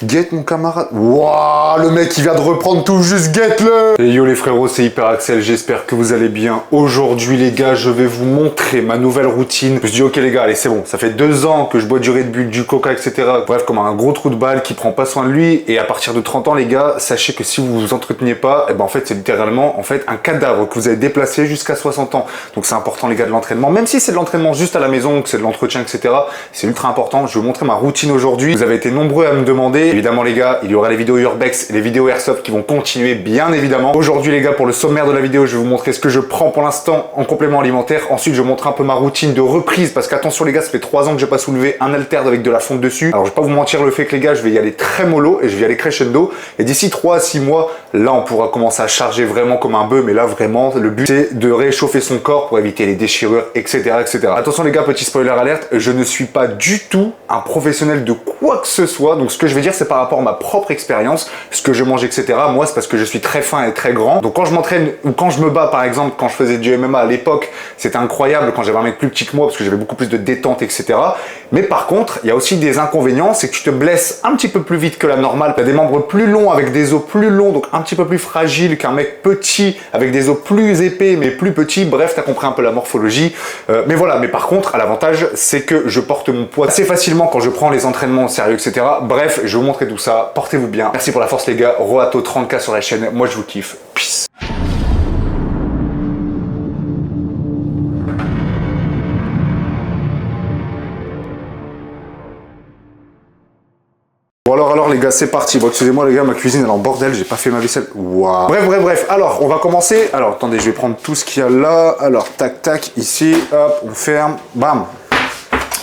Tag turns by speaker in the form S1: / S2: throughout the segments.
S1: Get mon camarade. Wouah, le mec il vient de reprendre tout juste, get-le. Et yo les frérots, c'est Hyperaxel, j'espère que vous allez bien. Aujourd'hui les gars, je vais vous montrer ma nouvelle routine. Je dis ok les gars, allez c'est bon, ça fait 2 ans que je bois du Red Bull, du Coca, etc. Bref, comme un gros trou de balle qui prend pas soin de lui. Et à partir de 30 ans les gars, sachez que si vous vous entreteniez pas, et ben en fait c'est littéralement un cadavre que vous avez déplacé jusqu'à 60 ans. Donc c'est important les gars de l'entraînement, même si c'est de l'entraînement juste à la maison, que c'est de l'entretien, etc. C'est ultra important. Je vais vous montrer ma routine aujourd'hui. Vous avez été nombreux à me demander. Évidemment les gars, il y aura les vidéos Urbex et les vidéos Airsoft qui vont continuer bien évidemment. Aujourd'hui les gars, pour le sommaire de la vidéo, je vais vous montrer ce que je prends pour l'instant en complément alimentaire. Ensuite je vais vous montrer un peu ma routine de reprise parce qu'attention les gars, ça fait 3 ans que j'ai pas soulevé un halter avec de la fonte dessus. Alors je vais pas vous mentir le fait que les gars, je vais y aller très mollo et je vais y aller crescendo. Et d'ici 3 à 6 mois, là on pourra commencer à charger vraiment comme un bœuf. Mais là vraiment, le but c'est de réchauffer son corps pour éviter les déchirures, etc. etc. Attention les gars, petit spoiler alerte, je ne suis pas du tout un professionnel de quoi que ce soit. Donc ce que je vais dire c'est par rapport à ma propre expérience, ce que je mange, etc. Moi, c'est parce que je suis très fin et très grand. Donc quand je m'entraîne ou quand je me bats, par exemple, quand je faisais du MMA à l'époque, c'était incroyable quand j'avais un mec plus petit que moi parce que j'avais beaucoup plus de détente, etc. Mais par contre, il y a aussi des inconvénients, c'est que tu te blesses un petit peu plus vite que la normale. Tu as des membres plus longs avec des os plus longs, donc un petit peu plus fragiles qu'un mec petit avec des os plus épais mais plus petits. Bref, tu as compris un peu la morphologie. Mais voilà, mais par contre, l'avantage, c'est que je porte mon poids assez facilement quand je prends les entraînements au sérieux, etc. Bref, je vais vous montrer tout ça. Portez-vous bien. Merci pour la force les gars. Roato 30K sur la chaîne. Moi, je vous kiffe. Peace. Bon alors les gars, c'est parti. Bon, excusez-moi les gars, ma cuisine elle est en bordel, j'ai pas fait ma vaisselle. Waouh. Bref. Alors, on va commencer. Alors, attendez, je vais prendre tout ce qu'il y a là. Alors, tac, ici. Hop, on ferme. Bam.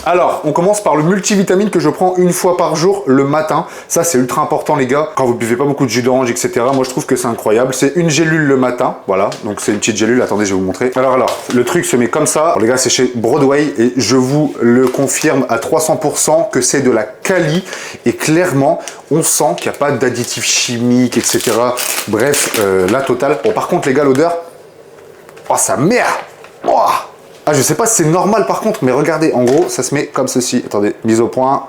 S1: Alors, on commence par le multivitamine que je prends une fois par jour le matin. Ça, c'est ultra important, les gars. Quand vous buvez pas beaucoup de jus d'orange, etc., moi, je trouve que c'est incroyable. C'est une gélule le matin. Voilà. Donc, c'est une petite gélule. Attendez, je vais vous montrer. Alors, le truc se met comme ça. Alors, les gars, c'est chez Broadway et je vous le confirme à 300% que c'est de la quali. Et clairement, on sent qu'il n'y a pas d'additifs chimiques, etc. Bref, la totale. Bon, par contre, les gars, l'odeur. Oh, ça merde. Oh. Ah, je sais pas si c'est normal par contre, mais regardez, en gros, ça se met comme ceci. Attendez, mise au point.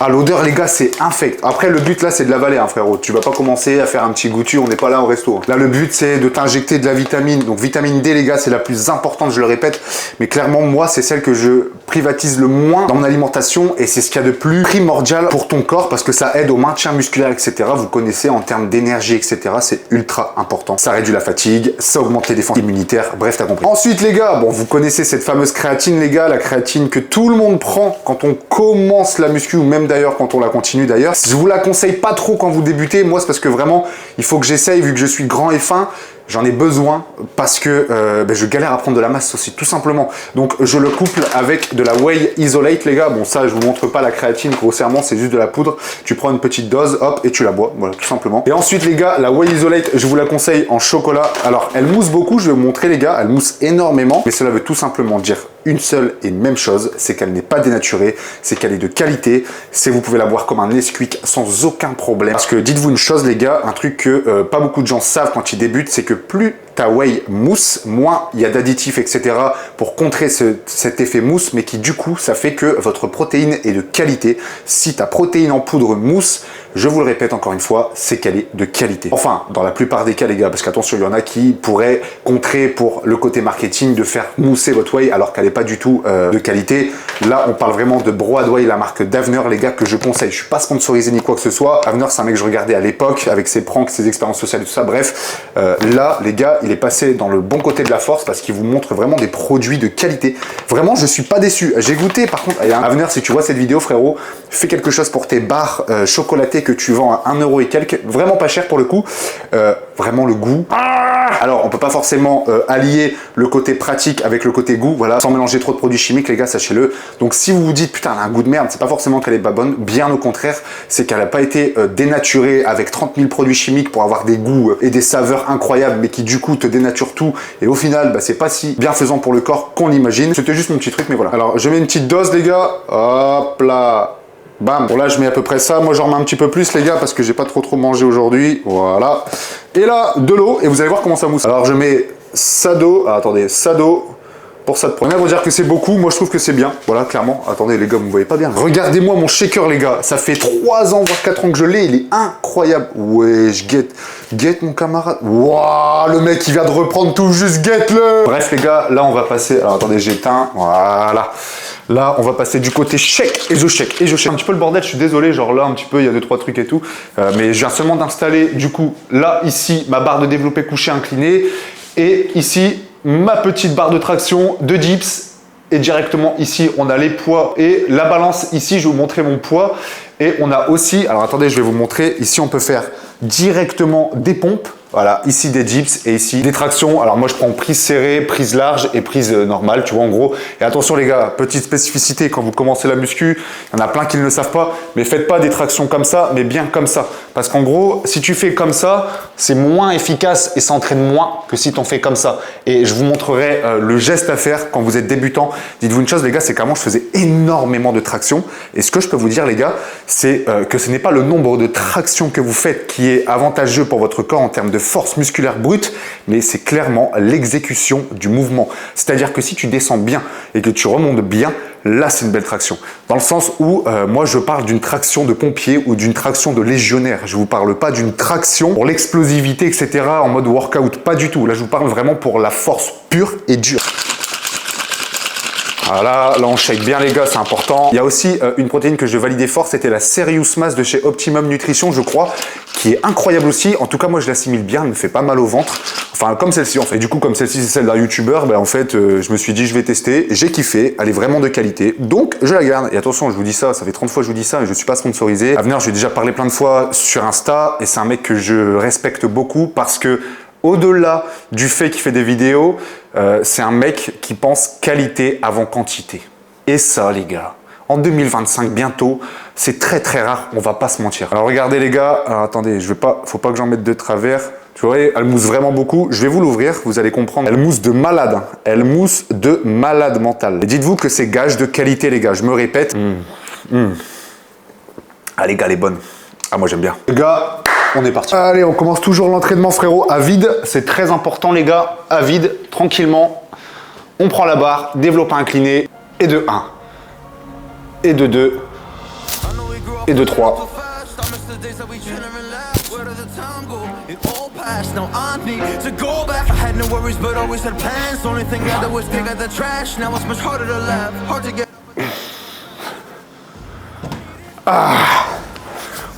S1: Ah, l'odeur, les gars, c'est infect. Après, le but, là, c'est de l'avaler, hein, frérot. Tu vas pas commencer à faire un petit goûtu, on n'est pas là au resto. Là, le but, c'est de t'injecter de la vitamine. Donc, vitamine D, les gars, c'est la plus importante, je le répète. Mais clairement, moi, c'est celle que je privatise le moins dans mon alimentation. Et c'est ce qu'il y a de plus primordial pour ton corps parce que ça aide au maintien musculaire, etc. Vous connaissez, en termes d'énergie, etc. C'est ultra important. Ça réduit la fatigue, ça augmente les défenses immunitaires. Bref, t'as compris. Ensuite, les gars, bon, vous connaissez cette fameuse créatine, les gars. La créatine que tout le monde prend quand on commence la muscu ou même d'ailleurs quand on la continue d'ailleurs. Je vous la conseille pas trop quand vous débutez. Moi, c'est parce que vraiment, il faut que j'essaye vu que je suis grand et fin. J'en ai besoin parce que je galère à prendre de la masse aussi, tout simplement. Donc, je le couple avec de la Whey Isolate, les gars. Bon, ça, je vous montre pas la créatine, grossièrement, c'est juste de la poudre. Tu prends une petite dose, hop, et tu la bois. Voilà, tout simplement. Et ensuite, les gars, la Whey Isolate, je vous la conseille en chocolat. Alors, elle mousse beaucoup, je vais vous montrer, les gars. Elle mousse énormément. Mais cela veut tout simplement dire une seule et même chose, c'est qu'elle n'est pas dénaturée, c'est qu'elle est de qualité. C'est vous pouvez la boire comme un Nesquik sans aucun problème. Parce que dites-vous une chose, les gars, un truc que pas beaucoup de gens savent quand ils débutent, c'est que plus ta whey mousse, moins il y a d'additifs, etc. pour contrer cet effet mousse, mais qui du coup, ça fait que votre protéine est de qualité. Si ta protéine en poudre mousse, je vous le répète encore une fois, c'est qu'elle est de qualité. Enfin, dans la plupart des cas, les gars, parce qu'attention, il y en a qui pourraient contrer pour le côté marketing de faire mousser votre whey alors qu'elle n'est pas du tout de qualité. Là, on parle vraiment de Broadway, la marque d'Avenir, les gars, que je conseille. Je suis pas sponsorisé ni quoi que ce soit. Avenir, c'est un mec que je regardais à l'époque avec ses pranks, ses expériences sociales et tout ça. Bref, là, les gars, il est passé dans le bon côté de la force parce qu'il vous montre vraiment des produits de qualité. Vraiment, je suis pas déçu. J'ai goûté, par contre, Avenir, si tu vois cette vidéo, frérot, fais quelque chose pour tes barres chocolatées que tu vends à 1 € et quelques. Vraiment pas cher pour le coup. Vraiment le goût. Alors, on peut pas forcément allier le côté pratique avec le côté goût, voilà, sans mélanger trop de produits chimiques, les gars, sachez-le. Donc, si vous vous dites, putain, elle a un goût de merde, c'est pas forcément qu'elle est pas bonne, bien au contraire, c'est qu'elle a pas été dénaturée avec 30 000 produits chimiques pour avoir des goûts et des saveurs incroyables, mais qui du coup te dénaturent tout. Et au final, c'est pas si bienfaisant pour le corps qu'on l'imagine. C'était juste mon petit truc, mais voilà. Alors, je mets une petite dose, les gars. Hop là. Bam. Bon, là, je mets à peu près ça. Moi, j'en remets un petit peu plus, les gars, parce que j'ai pas trop mangé aujourd'hui. Voilà. Et là, de l'eau. Et vous allez voir comment ça mousse. Alors, je mais ça d'eau. Ah, attendez, ça d'eau. pour ça de prendre. Vous dire que c'est beaucoup, moi je trouve que c'est bien. Voilà, clairement. Attendez les gars, vous me voyez pas bien. Regardez-moi mon shaker les gars, ça fait 3 ans, voire 4 ans que je l'ai, il est incroyable. Ouais, je guette mon camarade. Waouh, le mec il vient de reprendre tout juste, guette-le. Bref les gars, là on va passer, alors attendez, j'éteins, voilà. Là, on va passer du côté chèque et je chèque. Un petit peu le bordel, je suis désolé, genre là, un petit peu, il y a 2-3 trucs et tout. Mais je viens seulement d'installer, du coup, là, ici, ma barre de développé couché inclinée. Et ici, ma petite barre de traction de dips. Et directement ici, on a les poids et la balance. Ici, je vais vous montrer mon poids. Et on a aussi, alors attendez, je vais vous montrer. Ici, on peut faire directement des pompes. Voilà, ici des dips et ici des tractions. Alors moi je prends prise serrée, prise large et prise normale, tu vois en gros. Et attention les gars, petite spécificité, quand vous commencez la muscu, il y en a plein qui ne le savent pas, mais faites pas des tractions comme ça, mais bien comme ça. Parce qu'en gros, si tu fais comme ça, c'est moins efficace et ça entraîne moins que si tu en fais comme ça. Et je vous montrerai le geste à faire quand vous êtes débutant. Dites-vous une chose les gars, c'est qu'avant je faisais énormément de tractions. Et ce que je peux vous dire les gars, c'est que ce n'est pas le nombre de tractions que vous faites qui est avantageux pour votre corps en termes de force musculaire brute, mais c'est clairement l'exécution du mouvement. C'est-à-dire que si tu descends bien et que tu remontes bien, là c'est une belle traction. Dans le sens où moi je parle d'une traction de pompier ou d'une traction de légionnaire. Je ne vous parle pas d'une traction pour l'explosivité, etc. en mode workout. Pas du tout. Là je vous parle vraiment pour la force pure et dure. Voilà, là on shake bien les gars, c'est important. Il y a aussi une protéine que je validais fort, c'était la Serious Mass de chez Optimum Nutrition, je crois, qui est incroyable aussi. En tout cas, moi je l'assimile bien, elle me fait pas mal au ventre. Enfin, comme celle-ci en fait. Du coup, comme celle-ci c'est celle d'un youtubeur, ben, en fait, je me suis dit je vais tester, j'ai kiffé, elle est vraiment de qualité. Donc, je la garde. Et attention, je vous dis ça, ça fait 30 fois que je vous dis ça, et je suis pas sponsorisé. À venir, je vais déjà parler plein de fois sur Insta, et c'est un mec que je respecte beaucoup parce que au-delà du fait qu'il fait des vidéos, c'est un mec qui pense qualité avant quantité. Et ça, les gars, en 2025, bientôt, c'est très très rare, on va pas se mentir. Alors regardez les gars, alors, attendez, faut pas que j'en mette de travers. Tu vois, elle mousse vraiment beaucoup. Je vais vous l'ouvrir, vous allez comprendre. Elle mousse de malade, hein. Elle mousse de malade mental. Et dites-vous que c'est gage de qualité, les gars. Je me répète. Ah les gars, elle est bonne. Ah moi j'aime bien. Les gars, on est parti. Allez, on commence toujours l'entraînement frérot à vide. C'est très important les gars, à vide, tranquillement. On prend la barre, développé incliné, et de 1, et de 2, et de 3.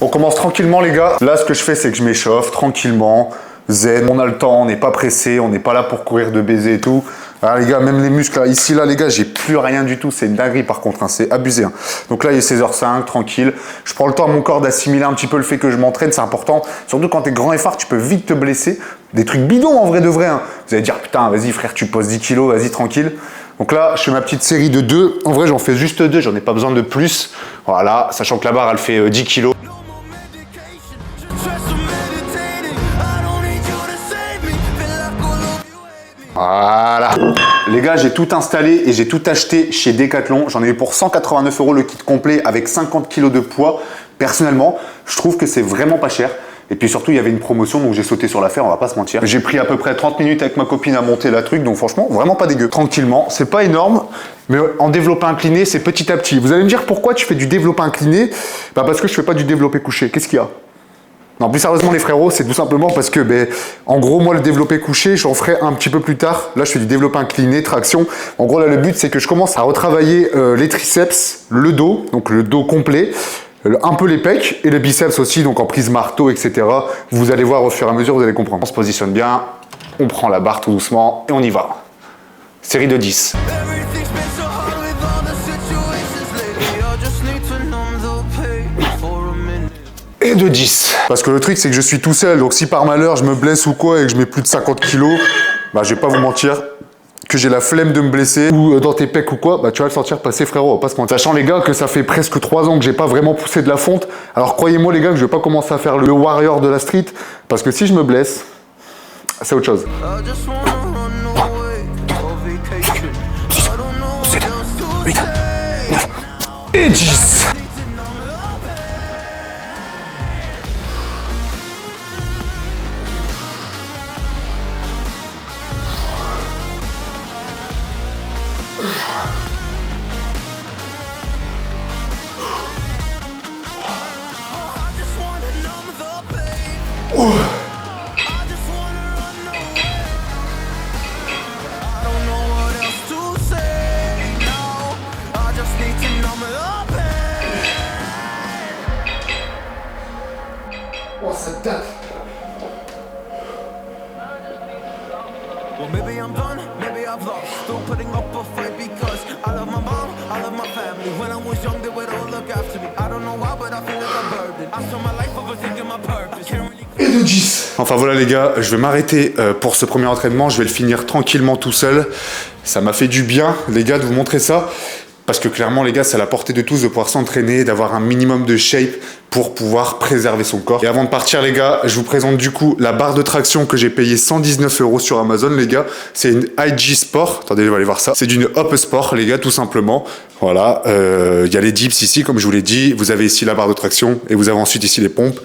S1: On commence tranquillement les gars. Là ce que je fais c'est que je m'échauffe tranquillement, zen, on a le temps, on n'est pas pressé, on n'est pas là pour courir de baiser et tout. Alors les gars, même les muscles là, ici là les gars, j'ai plus rien du tout, c'est une dinguerie par contre, hein, c'est abusé. Hein. Donc là il est 16h05, tranquille. Je prends le temps à mon corps d'assimiler un petit peu le fait que je m'entraîne, c'est important. Surtout quand t'es grand et fort, tu peux vite te blesser. Des trucs bidons en vrai de vrai. Hein. Vous allez dire putain, vas-y frère, tu poses 10 kilos, vas-y tranquille. Donc là, je fais ma petite série de 2. En vrai, j'en fais juste 2, j'en ai pas besoin de plus. Voilà, sachant que la barre, elle fait 10 kilos. Voilà. Les gars, j'ai tout installé et j'ai tout acheté chez Decathlon. J'en ai eu pour 189 € le kit complet avec 50 kg de poids. Personnellement, je trouve que c'est vraiment pas cher. Et puis surtout, il y avait une promotion, donc j'ai sauté sur l'affaire, on va pas se mentir. J'ai pris à peu près 30 minutes avec ma copine à monter la truc, donc franchement, vraiment pas dégueu. Tranquillement, c'est pas énorme, mais en développé incliné, c'est petit à petit. Vous allez me dire pourquoi tu fais du développé incliné? Bah parce que je fais pas du développé couché. Qu'est-ce qu'il y a? Non, plus sérieusement les frérots, c'est tout simplement parce que, en gros, moi, le développé couché, j'en ferai un petit peu plus tard. Là, je fais du développé incliné, traction. En gros, là, le but, c'est que je commence à retravailler les triceps, le dos, donc le dos complet, un peu les pecs et les biceps aussi, donc en prise marteau, etc. Vous allez voir au fur et à mesure, vous allez comprendre. On se positionne bien, on prend la barre tout doucement et on y va. Série de 10. Et de 10. Parce que le truc, c'est que je suis tout seul. Donc si par malheur, je me blesse ou quoi et que je mets plus de 50 kilos, bah je vais pas vous mentir que j'ai la flemme de me blesser ou dans tes pecs ou quoi, bah tu vas le sentir passer frérot, on va pas se mentir. Sachant les gars que ça fait presque 3 ans que j'ai pas vraiment poussé de la fonte. Alors croyez-moi les gars que je vais pas commencer à faire le warrior de la street parce que si je me blesse, c'est autre chose. 7, 8, 9 et 10. Oh, ça date.
S2: Well, maybe I'm done, maybe I've lost. Still putting up a fight because I love my mom, I love my family. When I was young, they would all look after me. I don't know why, but I feel like a burden. I saw my life overthinking my purpose. Can't really...
S1: Et de 10. Enfin voilà les gars, je vais m'arrêter pour ce premier entraînement. Je vais le finir tranquillement tout seul. Ça m'a fait du bien, les gars, de vous montrer ça. Parce que clairement, les gars, c'est à la portée de tous de pouvoir s'entraîner, d'avoir un minimum de shape pour pouvoir préserver son corps. Et avant de partir, les gars, je vous présente du coup la barre de traction que j'ai payée 119 € sur Amazon, les gars. C'est une IG Sport. Attendez, je vais aller voir ça. C'est d'une Hop Sport, les gars, tout simplement. Voilà. Il y a les dips ici, comme je vous l'ai dit. Vous avez ici la barre de traction et vous avez ensuite ici les pompes.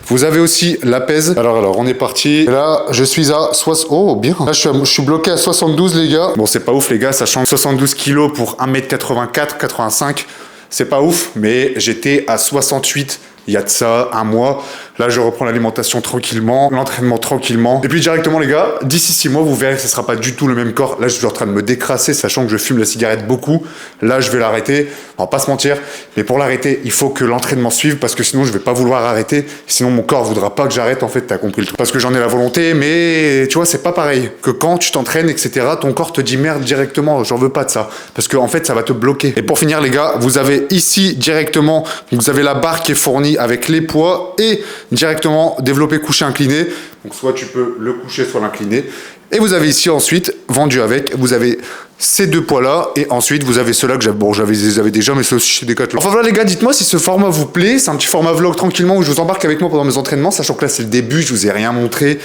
S1: Vous avez aussi la pèse. Alors, on est parti. Et là, je suis à 60... Oh, bien. Là, je suis bloqué à 72, les gars. Bon, c'est pas ouf, les gars. Ça change 72 kg pour 1m84, 85. C'est pas ouf, mais j'étais à 68 il y a de ça un mois. Là, je reprends l'alimentation tranquillement, l'entraînement tranquillement. Et puis directement, les gars, d'ici 6 mois, vous verrez que ce sera pas du tout le même corps. Là, je suis en train de me décrasser, sachant que je fume la cigarette beaucoup. Là, je vais l'arrêter. On va pas se mentir. Mais pour l'arrêter, il faut que l'entraînement suive parce que sinon, je vais pas vouloir arrêter. Sinon, mon corps voudra pas que j'arrête. En fait, t'as compris le truc. Parce que j'en ai la volonté, mais tu vois, c'est pas pareil que quand tu t'entraînes, etc. Ton corps te dit merde directement. J'en veux pas de ça. Parce que en fait, ça va te bloquer. Et pour finir, les gars, vous avez ici directement, vous avez la barre qui est fournie avec les poids et directement développé couché incliné. Donc soit tu peux le coucher, soit l'incliner. Et vous avez ici ensuite, vendu avec, vous avez ces deux poids-là, et ensuite vous avez ceux-là que j'avais déjà, mais c'est aussi chez Decathlon. Enfin voilà les gars, dites-moi si ce format vous plaît. C'est un petit format vlog tranquillement où je vous embarque avec moi pendant mes entraînements, sachant que là c'est le début, je vous ai rien montré.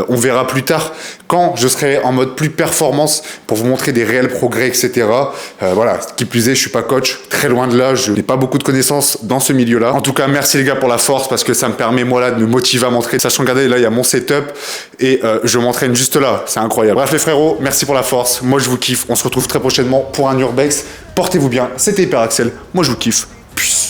S1: On verra plus tard quand je serai en mode plus performance pour vous montrer des réels progrès, etc. Voilà, qui plus est, je suis pas coach, très loin de là, je n'ai pas beaucoup de connaissances dans ce milieu-là. En tout cas, merci les gars pour la force, parce que ça me permet moi là de me motiver à m'entraîner. Sachant, regardez, là il y a mon setup, et je m'entraîne juste là, c'est incroyable. Bref les frérots, merci pour la force, moi je vous kiffe. On se retrouve très prochainement pour un Urbex. Portez-vous bien, c'était Hyper Axel. Moi je vous kiffe. Peace.